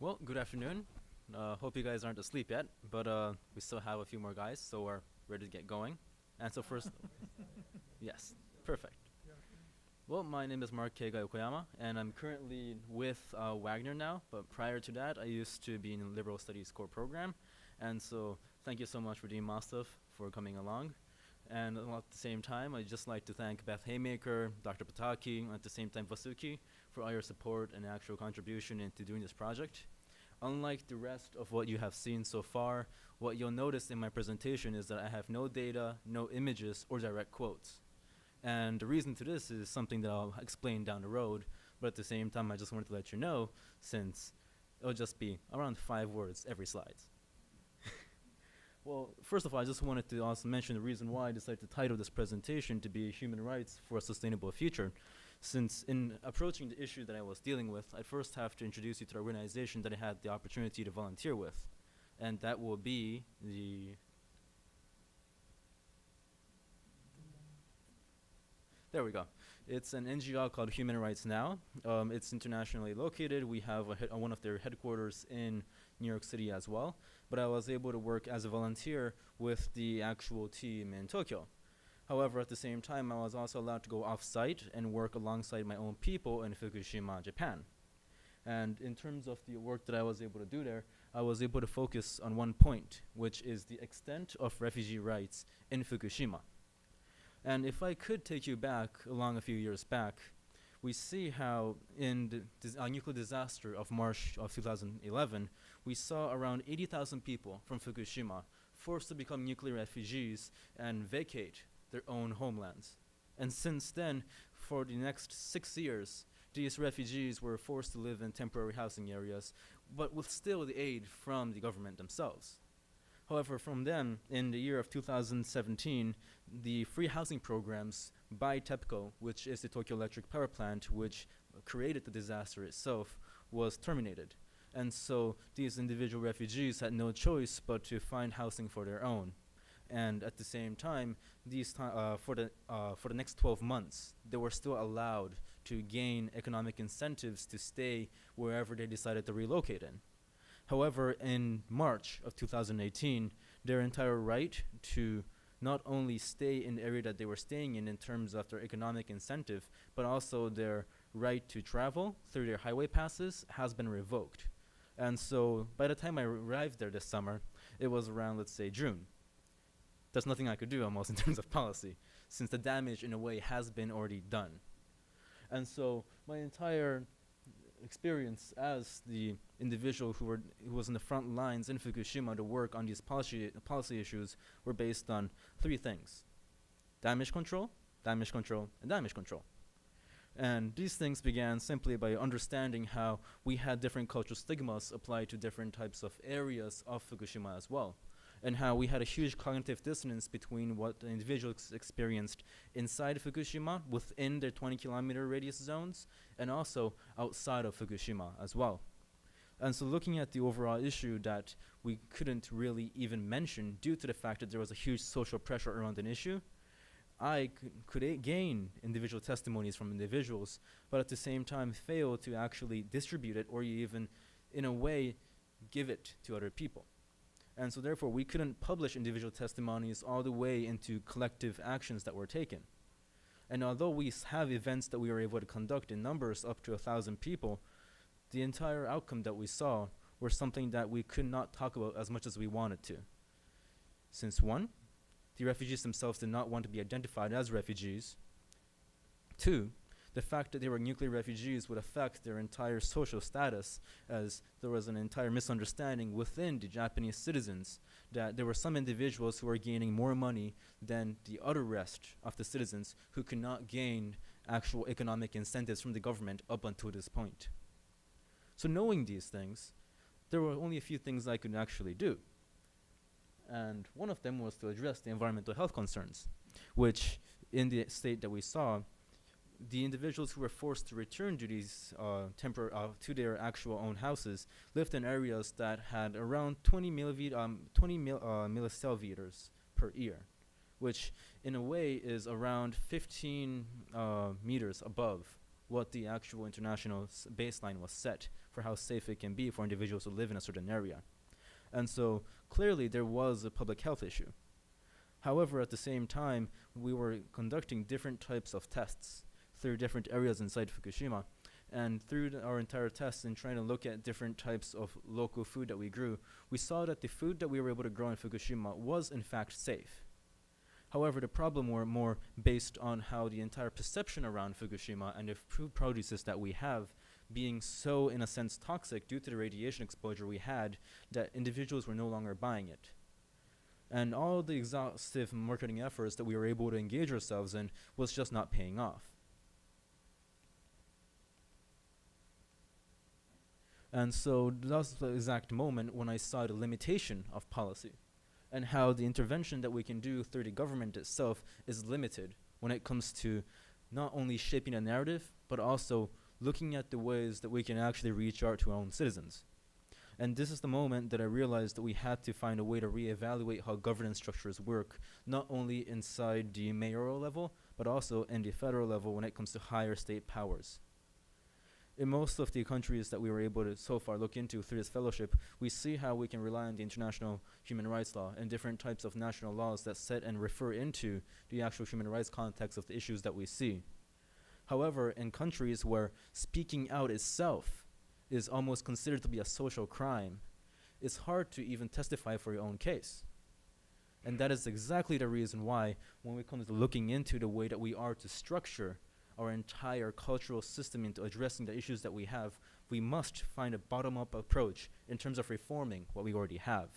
Well, good afternoon. Hope you guys aren't asleep yet, but we still have a few more guys, so we're ready to get going. And so first, yes, perfect. Well, my name is Mark Keiga Yokoyama, and I'm currently with Wagner now, but prior to that, I used to be in the Liberal Studies core program. And so thank you so much for Dean Mostov for coming along. And at the same time, I'd just like to thank Beth Haymaker, Dr. Pataki, and at the same time Vasuki for all your support and actual contribution into doing this project. Unlike the rest of what you have seen so far, what you'll notice in my presentation is that I have no data, no images, or direct quotes. And the reason to this is something that I'll explain down the road, but at the same time, I just wanted to let you know, since it'll just be around 5 words every slide. Well, first of all, I just wanted to also mention the reason why I decided to title this presentation to be Human Rights for a Sustainable Future. Since in approaching the issue that I was dealing with, I first have to introduce you to the organization that I had the opportunity to volunteer with. And that will be the... There we go. It's an NGO called Human Rights Now. It's internationally located. We have one of their headquarters in New York City as well. But I was able to work as a volunteer with the actual team in Tokyo. However, at the same time, I was also allowed to go off-site and work alongside my own people in Fukushima, Japan. And in terms of the work that I was able to do there, I was able to focus on one point, which is the extent of refugee rights in Fukushima. And if I could take you back along a few years back, we see how in the nuclear disaster of March of 2011, we saw around 80,000 people from Fukushima forced to become nuclear refugees and vacate their own homelands. And since then, for the next 6 years, these refugees were forced to live in temporary housing areas, but with still the aid from the government themselves. However, from then, in the year of 2017, the free housing programs by TEPCO, which is the Tokyo Electric Power Plant, which created the disaster itself, was terminated. And so these individual refugees had no choice but to find housing for their own. And at the same time, for the next 12 months, they were still allowed to gain economic incentives to stay wherever they decided to relocate in. However, in March of 2018, their entire right to not only stay in the area that they were staying in terms of their economic incentive, but also their right to travel through their highway passes has been revoked. And so by the time I arrived there this summer, it was around, let's say, June. There's nothing I could do almost in terms of policy, since the damage in a way has been already done. And so my entire experience as the individual who was in the front lines in Fukushima to work on these policy issues were based on 3 things: damage control, and damage control. And these things began simply by understanding how we had different cultural stigmas applied to different types of areas of Fukushima as well, and how we had a huge cognitive dissonance between what the individuals experienced inside Fukushima within their 20-kilometer radius zones and also outside of Fukushima as well. And so looking at the overall issue that we couldn't really even mention due to the fact that there was a huge social pressure around an issue, I could gain individual testimonies from individuals, but at the same time fail to actually distribute it or even, in a way, give it to other people. And so therefore, we couldn't publish individual testimonies all the way into collective actions that were taken. And although we have events that we were able to conduct in numbers up to 1,000 people, the entire outcome that we saw were something that we could not talk about as much as we wanted to. Since 1, the refugees themselves did not want to be identified as refugees. 2, the fact that they were nuclear refugees would affect their entire social status, as there was an entire misunderstanding within the Japanese citizens that there were some individuals who were gaining more money than the other rest of the citizens who could not gain actual economic incentives from the government up until this point. So knowing these things, there were only a few things I could actually do. And one of them was to address the environmental health concerns, which in the state that we saw, the individuals who were forced to return to these to their actual own houses lived in areas that had around 20 millicelvieters per year, which in a way is around 15 meters above what the actual international baseline was set for how safe it can be for individuals to live in a certain area. And so clearly there was a public health issue. However, at the same time, we were conducting different types of tests through different areas inside Fukushima. And through our entire tests and trying to look at different types of local food that we grew, we saw that the food that we were able to grow in Fukushima was in fact safe. However, the problem were more based on how the entire perception around Fukushima and the food produces that we have being so, in a sense, toxic due to the radiation exposure we had, that individuals were no longer buying it. And all the exhaustive marketing efforts that we were able to engage ourselves in was just not paying off. And so that's the exact moment when I saw the limitation of policy and how the intervention that we can do through the government itself is limited when it comes to not only shaping a narrative, but also looking at the ways that we can actually reach out to our own citizens. And this is the moment that I realized that we had to find a way to reevaluate how governance structures work, not only inside the mayoral level, but also in the federal level when it comes to higher state powers. In most of the countries that we were able to so far look into through this fellowship, we see how we can rely on the international human rights law and different types of national laws that set and refer into the actual human rights context of the issues that we see. However, in countries where speaking out itself is almost considered to be a social crime, it's hard to even testify for your own case. And that is exactly the reason why, when we come to looking into the way that we are to structure our entire cultural system into addressing the issues that we have, we must find a bottom-up approach in terms of reforming what we already have.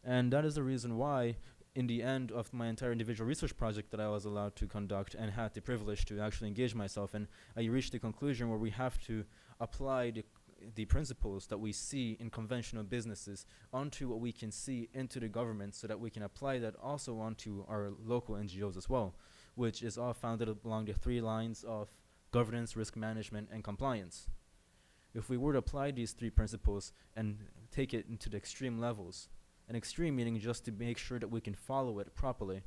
And that is the reason why, in the end of my entire individual research project that I was allowed to conduct and had the privilege to actually engage myself in, I reached the conclusion where we have to apply the principles that we see in conventional businesses onto what we can see into the government, so that we can apply that also onto our local NGOs as well, which is all founded along the 3 lines of governance, risk management, and compliance. If we were to apply these 3 principles and take it into the extreme levels, an extreme meaning just to make sure that we can follow it properly,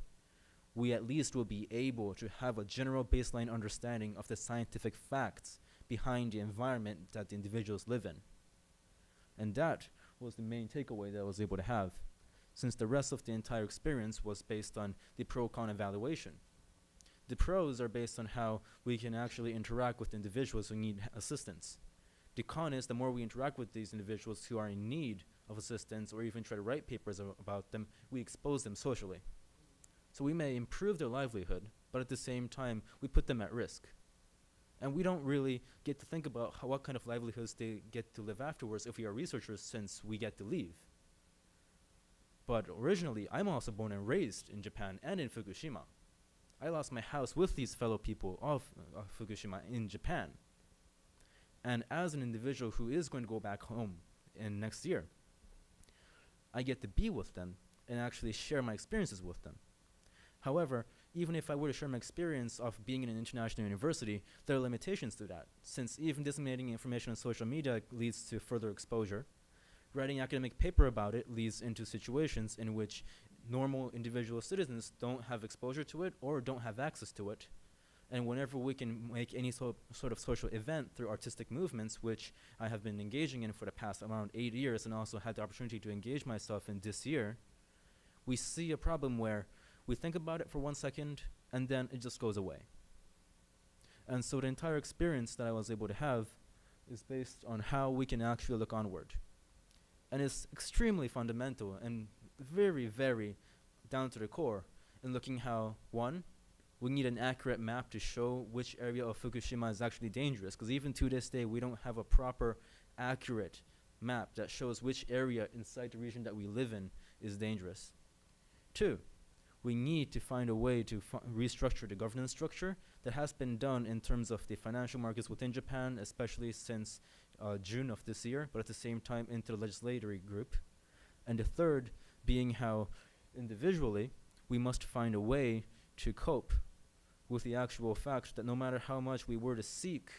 we at least will be able to have a general baseline understanding of the scientific facts behind the environment that the individuals live in. And that was the main takeaway that I was able to have, since the rest of the entire experience was based on the pro-con evaluation. The pros are based on how we can actually interact with individuals who need assistance. The con is the more we interact with these individuals who are in need of assistance or even try to write papers about them, we expose them socially. So we may improve their livelihood, but at the same time, we put them at risk. And we don't really get to think about what kind of livelihoods they get to live afterwards if we are researchers, since we get to leave. But originally, I'm also born and raised in Japan and in Fukushima. I lost my house with these fellow people of Fukushima in Japan. And as an individual who is going to go back home in next year, I get to be with them and actually share my experiences with them. However, even if I were to share my experience of being in an international university, there are limitations to that, since even disseminating information on social media leads to further exposure. Writing an academic paper about it leads into situations in which normal individual citizens don't have exposure to it or don't have access to it. And whenever we can make any sort of social event through artistic movements, which I have been engaging in for the past around 8 years and also had the opportunity to engage myself in this year, we see a problem where we think about it for 1 second and then it just goes away. And so the entire experience that I was able to have is based on how we can actually look onward. And it's extremely fundamental and very, very down to the core in looking how, 1, we need an accurate map to show which area of Fukushima is actually dangerous, because even to this day, we don't have a proper, accurate map that shows which area inside the region that we live in is dangerous. 2, we need to find a way to restructure the governance structure that has been done in terms of the financial markets within Japan, especially since June of this year, but at the same time into the legislatory group. And the third being how individually we must find a way to cope with the actual fact that no matter how much we were to seek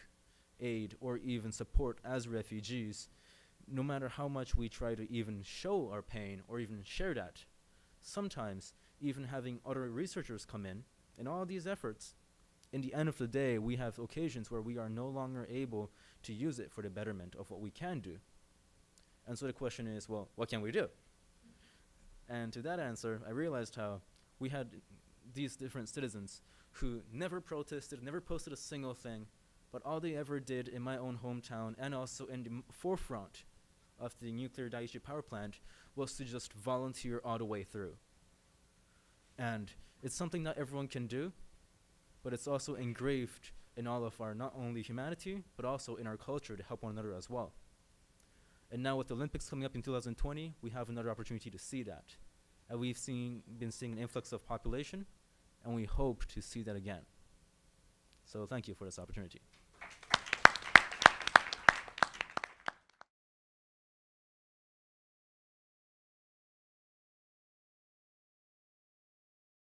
aid or even support as refugees, no matter how much we try to even show our pain or even share that, sometimes even having other researchers come in all these efforts, in the end of the day, we have occasions where we are no longer able to use it for the betterment of what we can do. And so the question is, well, what can we do? And to that answer, I realized how we had these different citizens who never protested, never posted a single thing, but all they ever did in my own hometown and also in the forefront of the nuclear Daiichi power plant was to just volunteer all the way through. And it's something not everyone can do, but it's also engraved in all of our not only humanity, but also in our culture to help one another as well. And now with the Olympics coming up in 2020, we have another opportunity to see that. And we've been seeing an influx of population, and we hope to see that again. So thank you for this opportunity.